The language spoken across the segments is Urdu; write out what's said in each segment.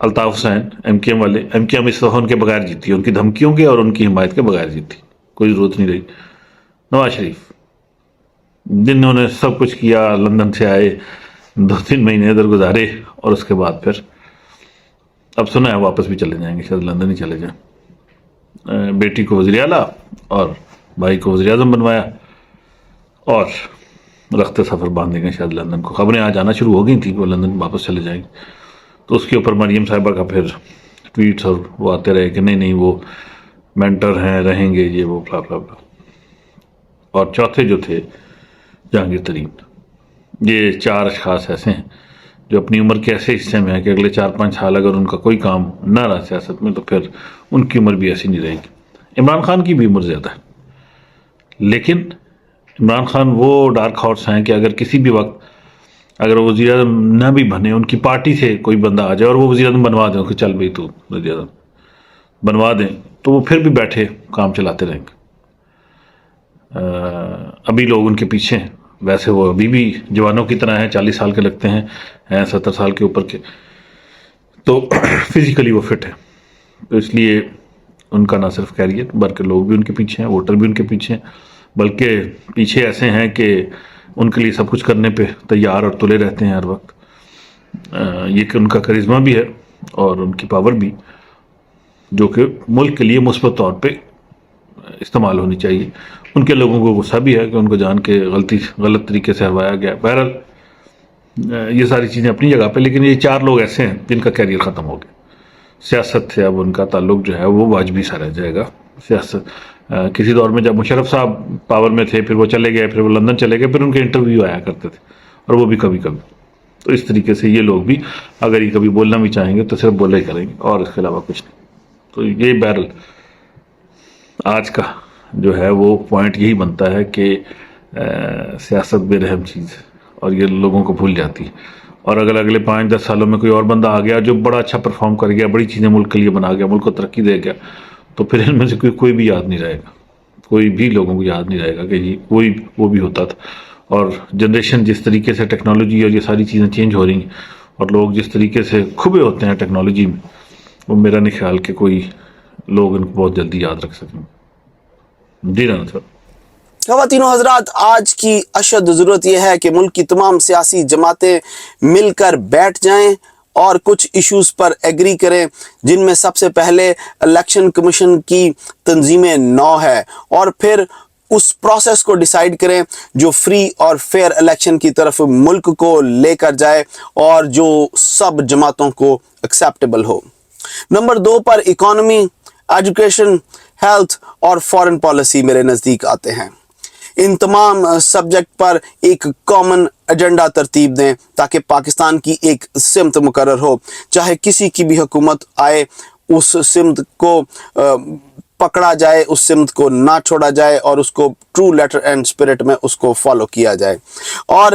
الطاف حسین MKM والے, MKM اس دفعہ ان کے بغیر جیتی, ان کی دھمکیوں کے اور ان کی حمایت کے بغیر جیتی, کوئی ضرورت نہیں رہی. نواز شریف جنہوں نے سب کچھ کیا, لندن سے آئے, 2-3 مہینے ادھر گزارے, اور اس کے بعد پھر اب سنا ہے واپس بھی چلے جائیں گے, شاید لندن ہی چلے جائیں. بیٹی کو وزیر اعلیٰ اور بھائی کو وزیر اعظم بنوایا, اور رخت سفر باندھیں گے شاید لندن کو. خبریں آج آنا شروع ہو گئی تھیں کہ وہ لندن واپس چلے جائیں گے. تو اس کے اوپر مریم صاحبہ کا پھر ٹویٹس اور وہ آتے رہے کہ نہیں وہ مینٹر ہیں, رہیں گے, یہ وہ بلا بلا بلا. اور چوتھے جو تھے جہانگیر ترین. یہ 4 اشخاص ایسے ہیں جو اپنی عمر کے ایسے حصے میں ہیں کہ اگلے 4-5 سال اگر ان کا کوئی کام نہ رہا سیاست میں تو پھر ان کی عمر بھی ایسی نہیں رہے گی. عمران خان کی بھی عمر زیادہ ہے, لیکن عمران خان وہ ڈارک ہارس ہیں کہ اگر کسی بھی وقت اگر وہ وزیر اعظم نہ بھی بنے, ان کی پارٹی سے کوئی بندہ آ جائے اور وہ وزیر اعظم بنوا دیں کہ چل بھائی تو وزیر اعظم بنوا دیں, تو وہ پھر بھی بیٹھے کام چلاتے رہیں گے. ابھی لوگ ان کے پیچھے ہیں, ویسے وہ ابھی بھی جوانوں کی طرح ہیں, 40 سال کے لگتے ہیں 70 سال کے اوپر کے, تو فزیکلی وہ فٹ ہے. تو اس لیے ان کا نہ صرف کیریئر بلکہ لوگ بھی ان کے پیچھے ہیں, ووٹر بھی ان کے پیچھے ہیں, بلکہ پیچھے ایسے ہیں کہ ان کے لیے سب کچھ کرنے پہ تیار اور تلے رہتے ہیں ہر وقت. یہ کہ ان کا کرزمہ بھی ہے اور ان کی پاور بھی, جو کہ ملک کے لیے مثبت طور پہ استعمال ہونی چاہیے. ان کے لوگوں کو غصہ بھی ہے کہ ان کو جان کے غلط طریقے سے ہروایا گیا. بہرحال یہ ساری چیزیں اپنی جگہ پہ, لیکن یہ 4 لوگ ایسے ہیں جن کا کیریئر ختم ہو گیا. سیاست سے اب ان کا تعلق جو ہے وہ واجبی سا رہ جائے گا. سیاست کسی دور میں جب مشرف صاحب پاور میں تھے, پھر وہ چلے گئے, پھر وہ لندن چلے گئے, پھر ان کے انٹرویو آیا کرتے تھے, اور وہ بھی کبھی کبھی. تو اس طریقے سے یہ لوگ بھی اگر یہ کبھی بولنا بھی چاہیں گے تو صرف بولے ہی کریں گے, اور اس کے علاوہ کچھ نہیں. تو یہ بہرحال آج کا جو ہے وہ پوائنٹ یہی بنتا ہے کہ سیاست بے رحم چیز ہے اور یہ لوگوں کو بھول جاتی ہے. اور اگر اگلے 5-10 سالوں میں کوئی اور بندہ آ گیا جو بڑا اچھا پرفارم کر گیا, بڑی چیزیں ملک کے لیے بنا گیا, ملک کو ترقی دے گیا, تو پھر ان میں سے کوئی بھی یاد نہیں رہے گا, کوئی بھی لوگوں کو یاد نہیں رہے گا کہ یہ وہ بھی ہوتا تھا. اور جنریشن جس طریقے سے ٹیکنالوجی اور یہ ساری چیزیں چینج ہو رہی ہیں, اور لوگ جس طریقے سے کھبے ہوتے ہیں ٹیکنالوجی میں, وہ میرا نہیں خیال کہ کوئی لوگ ان کو بہت جلدی یاد رکھ سکیں. جی رانا صاحب. خواتین و حضرات, آج کی اشد ضرورت یہ ہے کہ ملک کی تمام سیاسی جماعتیں مل کر بیٹھ جائیں اور کچھ ایشوز پر ایگری کریں, جن میں سب سے پہلے الیکشن کمیشن کی تنظیم نو ہے, اور پھر اس پروسیس کو ڈیسائیڈ کریں جو فری اور فیئر الیکشن کی طرف ملک کو لے کر جائے اور جو سب جماعتوں کو ایکسیپٹیبل ہو. نمبر 2 پر اکانومی, ایجوکیشن, ہیلتھ اور فارن پالیسی میرے نزدیک آتے ہیں. ان تمام سبجیکٹ پر ایک کامن ایجنڈا ترتیب دیں تاکہ پاکستان کی ایک سمت مقرر ہو. چاہے کسی کی بھی حکومت آئے, اس سمت کو پکڑا جائے, اس سمت کو نہ چھوڑا جائے, اور اس کو ٹرو لیٹر اینڈ اسپرٹ میں اس کو فالو کیا جائے. اور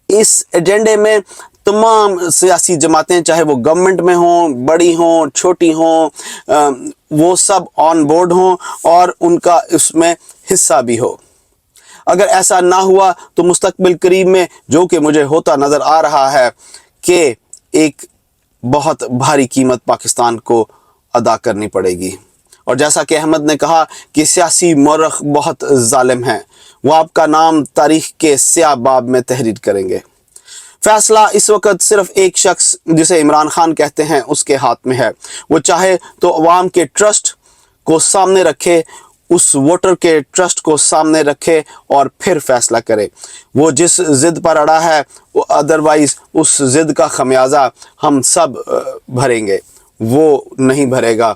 اس ایجنڈے میں تمام سیاسی جماعتیں, چاہے وہ گورنمنٹ میں ہوں, بڑی ہوں, چھوٹی ہوں, وہ سب آن بورڈ ہوں اور ان کا اس میں حصہ بھی ہو. اگر ایسا نہ ہوا تو مستقبل قریب میں, جو کہ مجھے ہوتا نظر آ رہا ہے, کہ ایک بہت بھاری قیمت پاکستان کو ادا کرنی پڑے گی. اور جیسا کہ احمد نے کہا کہ سیاسی مورخ بہت ظالم ہیں, وہ آپ کا نام تاریخ کے سیاہ باب میں تحریر کریں گے. فیصلہ اس وقت صرف ایک شخص جسے عمران خان کہتے ہیں اس کے ہاتھ میں ہے. وہ چاہے تو عوام کے ٹرسٹ کو سامنے رکھے, اس ووٹر کے ٹرسٹ کو سامنے رکھے اور پھر فیصلہ کرے. وہ جس ضد پر اڑا ہے, ادروائز اس ضد کا خمیازہ ہم سب بھریں گے, وہ نہیں بھرے گا.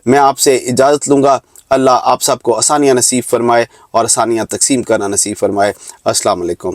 میں آپ سے اجازت لوں گا. اللہ آپ سب کو آسانیاں نصیب فرمائے اور آسانیاں تقسیم کرنا نصیب فرمائے. السلام علیکم.